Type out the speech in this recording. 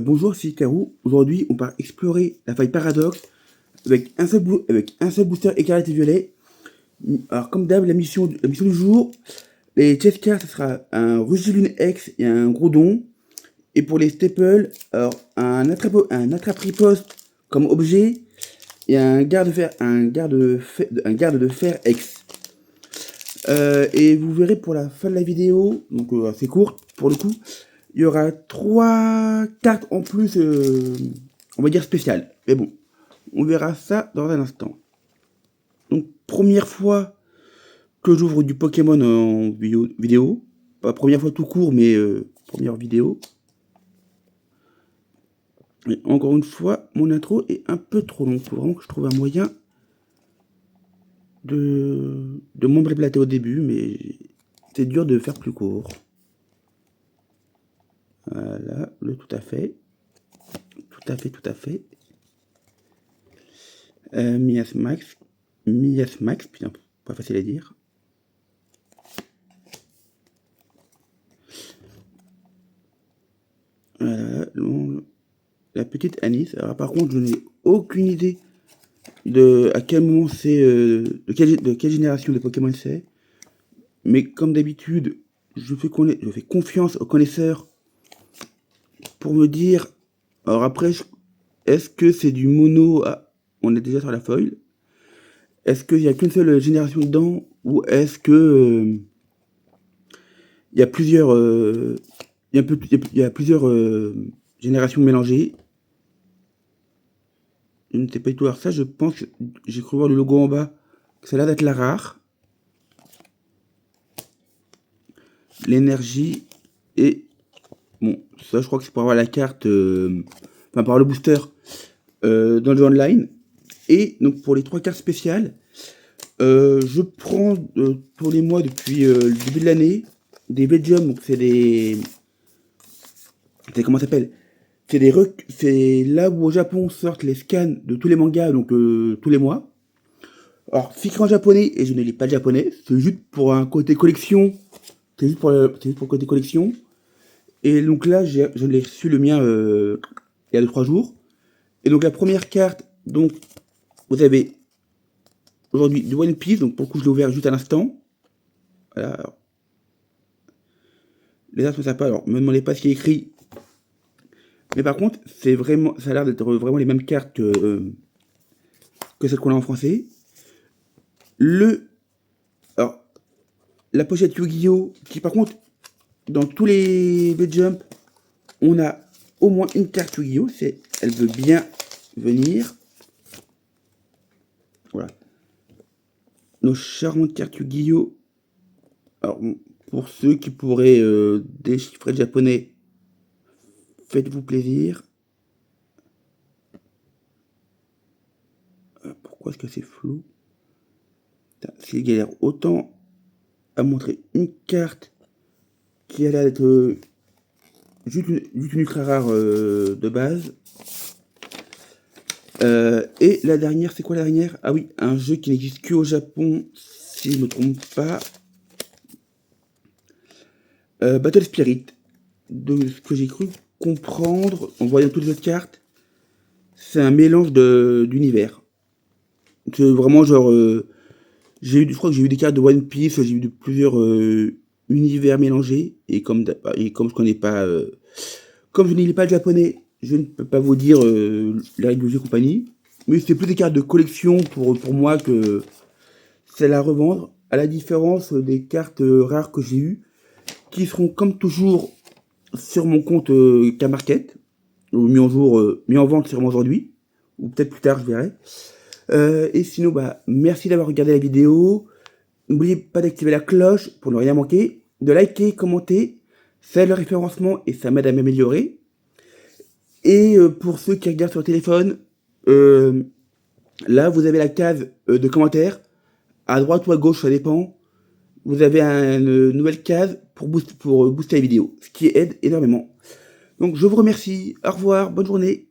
Bonjour, c'est Karou. Aujourd'hui, on part explorer la faille Paradoxe avec avec un seul booster écarlate et violet. Alors, comme d'hab, la mission du jour, les chest cards, ce sera un Rugilune X et un Groudon. Et pour les staples, alors, un attrape-riposte comme objet et un garde de fer X. Et vous verrez pour la fin de la vidéo, donc assez courte pour le coup, il y aura 3 cartes en plus, on va dire spéciales. Mais bon, on verra ça dans un instant. Donc, première fois que j'ouvre du Pokémon en vidéo. Pas première fois tout court, mais première vidéo. Et encore une fois, mon intro est un peu trop long. Il faut vraiment que je trouve un moyen de moins me blablater au début, mais c'est dur de faire plus court. Voilà, le tout à fait. Tout à fait. Mias Max, putain, pas facile à dire. Voilà, la petite Anis. Alors par contre, je n'ai aucune idée de à quel moment c'est, de quelle génération de Pokémon c'est. Mais comme d'habitude, je fais confiance aux connaisseurs pour me dire. Alors après, est-ce que c'est du mono? Ah, on est déjà sur la foil. Est-ce qu'il n'y a qu'une seule génération dedans? Ou est-ce que il y a plusieurs, il y a plusieurs générations mélangées? Je ne sais pas du tout. Alors ça, je pense, j'ai cru voir le logo en bas, que ça a l'air d'être la rare. L'énergie et bon, ça, je crois que c'est pour avoir la carte, enfin pour avoir le booster dans le jeu online. Et donc pour les 3 cartes spéciales, je prends pour les mois depuis le début de l'année des Vedium, donc comment ça s'appelle? C'est là où au Japon sortent les scans de tous les mangas, donc tous les mois. Alors, c'est écrit en japonais et je ne lis pas le japonais, c'est juste pour un côté collection. C'est juste pour le côté collection. Et donc là, je l'ai reçu le mien il y a 2-3 jours. Et donc la première carte, donc vous avez aujourd'hui du One Piece, donc pour le coup je l'ai ouvert juste à l'instant. Voilà. Alors, les arts sont sympas, alors me demandez pas ce qui est écrit. Mais par contre, ça a l'air d'être vraiment les mêmes cartes que celles qu'on a en français. Alors, la pochette Yu-Gi-Oh! Qui par contre, dans tous les V-Jump, on a au moins une carte Yu-Gi-Oh! Elle veut bien venir. Voilà. Nos charmantes cartes Yu-Gi-Oh! Alors, pour ceux qui pourraient déchiffrer le japonais, faites-vous plaisir. Pourquoi est-ce que c'est flou? C'est galère autant à montrer une carte qui a l'air d'être juste une ultra rare de base. Et la dernière, c'est quoi la dernière? Ah oui, un jeu qui n'existe que au Japon, si je ne me trompe pas. Battle Spirit. De ce que j'ai cru comprendre en voyant toutes les autres cartes, c'est un mélange d'univers. C'est vraiment genre. Je crois que j'ai eu des cartes de One Piece, j'ai eu de plusieurs univers mélangés. Et comme je connais pas. Comme je ne lis pas le japonais, je ne peux pas vous dire les règles du jeu et compagnie. Mais c'est plus des cartes de collection pour moi que celles à revendre. À la différence des cartes rares que j'ai eues, qui seront comme toujours sur mon compte K-Market, mis en vente sûrement aujourd'hui, ou peut-être plus tard, je verrai. Et sinon, bah, merci d'avoir regardé la vidéo. N'oubliez pas d'activer la cloche pour ne rien manquer, de liker, commenter, ça aide le référencement et ça m'aide à m'améliorer. Et pour ceux qui regardent sur le téléphone, là vous avez la case de commentaires, à droite ou à gauche, ça dépend. Vous avez une nouvelle case pour booster la vidéo, ce qui aide énormément. Donc je vous remercie, au revoir, bonne journée.